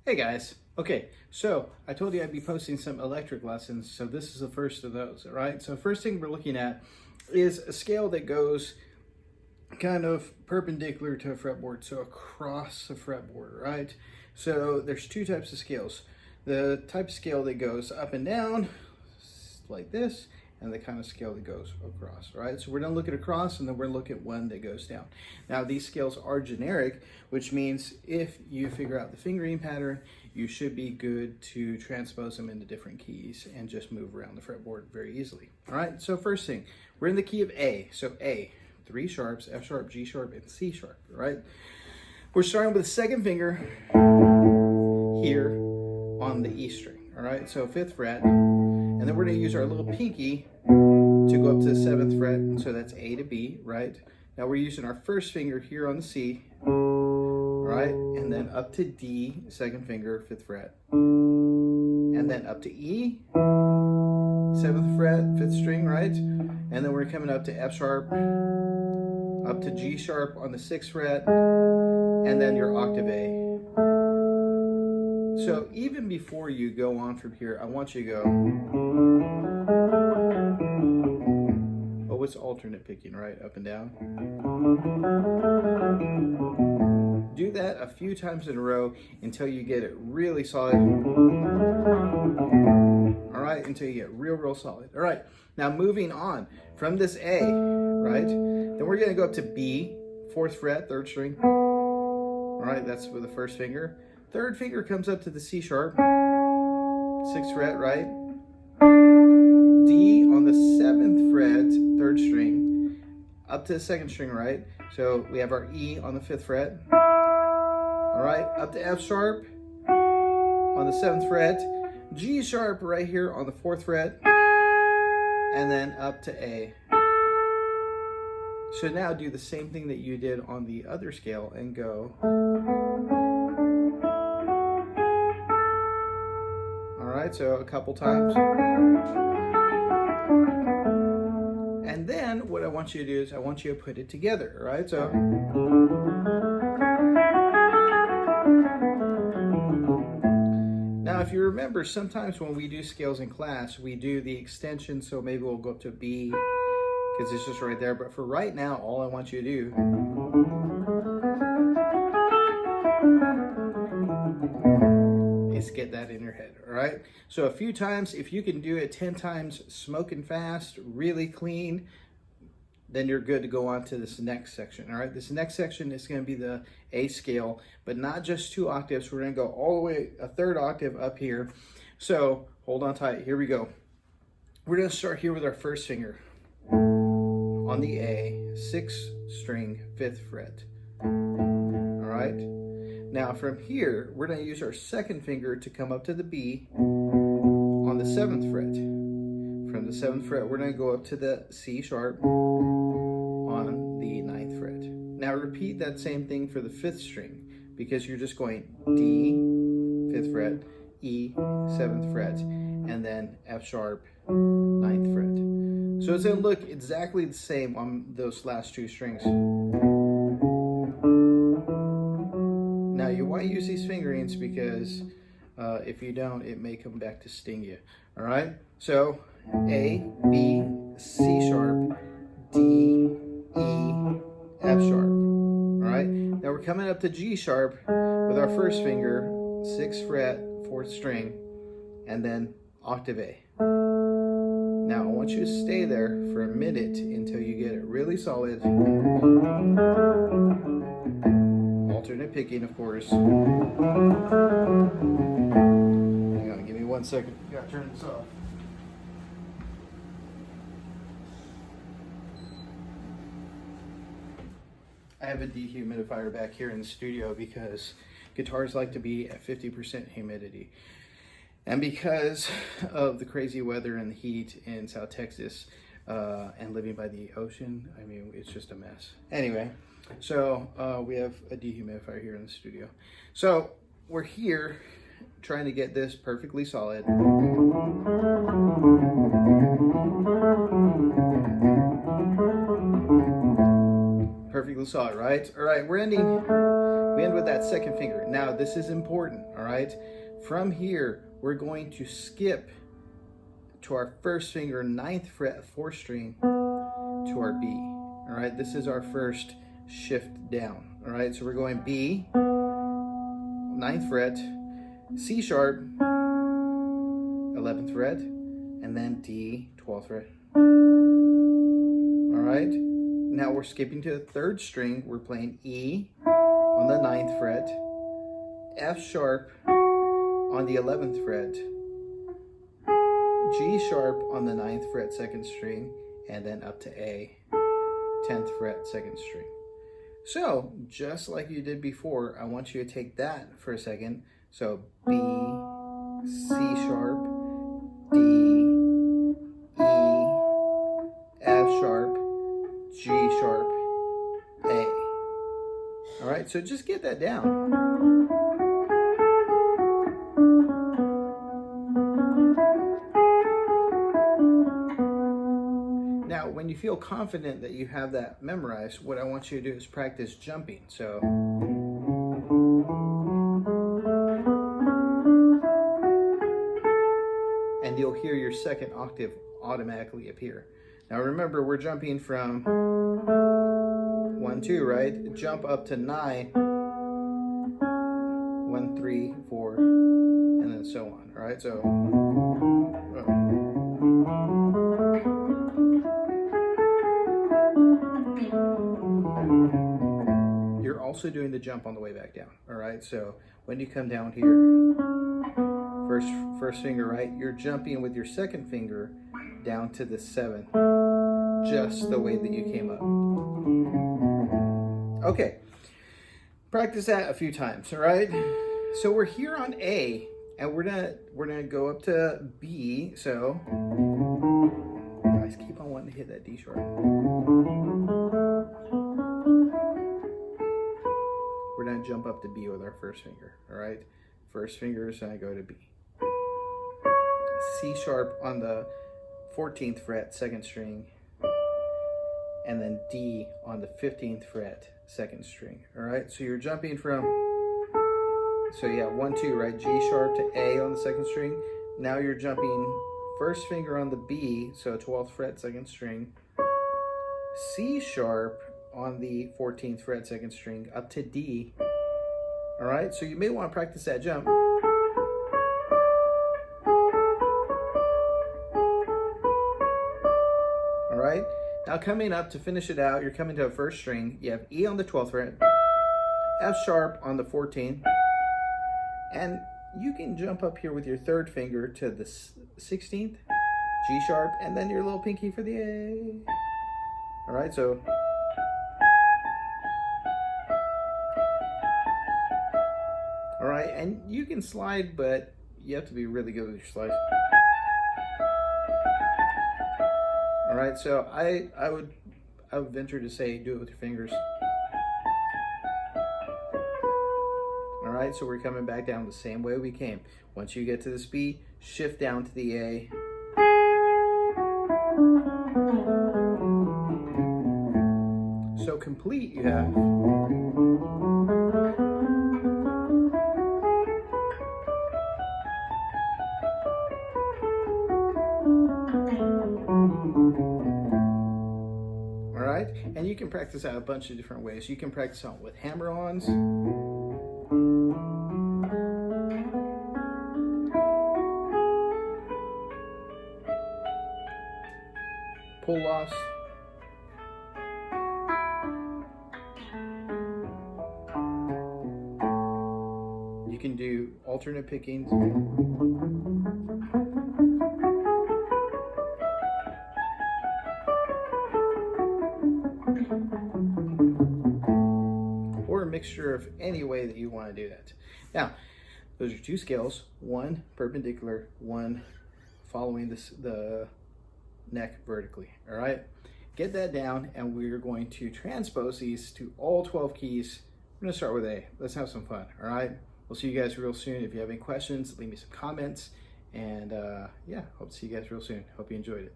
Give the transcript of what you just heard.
Hey guys. Okay, so I told you I'd be posting some electric lessons, so this is the first of those, all right? So first thing we're looking at is a scale that goes kind of perpendicular to a fretboard, so across the fretboard, right? So there's two types of scales. The type of scale that goes up and down, like this, and the kind of scale that goes across, right? So we're gonna look at across and then we're gonna look at one that goes down. Now these scales are generic, which means if you figure out the fingering pattern, you should be good to transpose them into different keys and just move around the fretboard very easily. All right, so first thing, we're in the key of A. So A, 3 sharps, F sharp, G sharp, and C sharp, right? We're starting with the second finger here on the E string, all right? So 5th fret, and then we're gonna use our little pinky to go up to the 7th fret, so that's A to B, right? Now we're using our first finger here on the C, right? And then up to D, second finger, 5th fret. And then up to E, 7th fret, 5th string, right? And then we're coming up to F sharp, up to G sharp on the 6th fret, and then your octave A. So even before you go on from here, I want you to go, oh, it's alternate picking, right? Up and down. Do that a few times in a row until you get it really solid. All right, until you get real solid. All right, now moving on from this A, right? Then we're gonna go up to B, 4th fret, 3rd string. All right, that's with the first finger. 3rd finger comes up to the C sharp, 6th fret, right? D on the 7th fret, 3rd string, up to the 2nd string, right? So we have our E on the 5th fret. All right, up to F sharp on the 7th fret, G sharp right here on the 4th fret, and then up to A. So now do the same thing that you did on the other scale and go. All right, so a couple times. And then what I want you to do is I want you to put it together, all right? So now if you remember, sometimes when we do scales in class, we do the extension, so maybe we'll go up to B because it's just right there. But for right now, all I want you to do is get that in your head, all right? So a few times, if you can do it 10 times smoking fast, really clean, then you're good to go on to this next section, all right? This next section is gonna be the A scale, but not just 2 octaves. We're gonna go all the way a 3rd octave up here. So hold on tight, here we go. We're gonna start here with our first finger on the A, 6th string, 5th fret, all right? Now from here, we're gonna use our 2nd finger to come up to the B on the 7th fret. From the 7th fret, we're gonna go up to the C sharp on the 9th fret. Now repeat that same thing for the 5th string because you're just going D, 5th fret, E, 7th fret, and then F sharp, 9th fret. So it's gonna look exactly the same on those last 2 strings. Now you want to use these fingerings because if you don't, it may come back to sting you. All right, so A, B, C sharp, D, E, F sharp. All right, now we're coming up to G sharp with our first finger, 6th fret, 4th string, and then octave A. Now I want you to stay there for a minute until you get it really solid. Alternate picking, of course. Hang on, give me 1 second. Gotta turn this off. I have a dehumidifier back here in the studio because guitars like to be at 50% humidity. And because of the crazy weather and the heat in South Texas and living by the ocean, I mean, it's just a mess. Anyway, so we have a dehumidifier here in the studio. So we're here trying to get this perfectly solid. Perfectly solid, right? All right, we're ending We end with that second finger. Now, this is important, all right? From here, we're going to skip to our first finger, 9th fret, 4th string, to our B, all right? This is our first shift down, all right? So we're going B, 9th fret, C sharp, 11th fret, and then D, 12th fret. All right, now we're skipping to the 3rd string. We're playing E on the 9th fret, F sharp on the 11th fret, G sharp on the 9th fret, 2nd string, and then up to A, 10th fret, 2nd string. So, just like you did before, I want you to take that for a second. So, B, C sharp, D, E, F sharp, G sharp, A. All right, so just get that down. Now, when you feel confident that you have that memorized, what I want you to do is practice jumping. So, and you'll hear your second octave automatically appear. Now remember, we're jumping from 1, 2, right? Jump up to 9, 1, 3, 4, and then so on, all right? So, you're also doing the jump on the way back down, all right? So when you come down here, first finger, right? You're jumping with your second finger down to the 7th, just the way that you came up. Okay, practice that a few times, all right? So we're here on A, and we're gonna go up to B. So guys, keep on wanting to hit that D sharp. We're gonna jump up to B with our first finger, all right? First finger is gonna go to B. C sharp on the 14th fret, 2nd string, and then D on the 15th fret, 2nd string. All right, so you're jumping from, so yeah, 1, 2, right? G sharp to A on the 2nd string. Now you're jumping first finger on the B, so 12th fret, 2nd string, C sharp on the 14th fret, 2nd string, up to D. All right, so you may want to practice that jump. Right? Now coming up to finish it out, you're coming to a first string. You have E on the 12th fret, F sharp on the 14th, and you can jump up here with your 3rd finger to the 16th, G sharp, and then your little pinky for the A. All right, so all right, and you can slide, but you have to be really good with your slides. All right, so I would venture to say do it with your fingers. All right, so we're coming back down the same way we came. Once you get to this B, shift down to the A. So complete, you have. And you can practice out a bunch of different ways. You can practice out with hammer-ons. Pull-offs. You can do alternate pickings. Mixture of any way that you want to do that. Now, those are 2 scales, one perpendicular, one following the neck vertically. All right, get that down, and we're going to transpose these to all 12 keys. We're going to start with A. Let's have some fun. All right, we'll see you guys real soon. If you have any questions, leave me some comments, and yeah, hope to see you guys real soon. Hope you enjoyed it.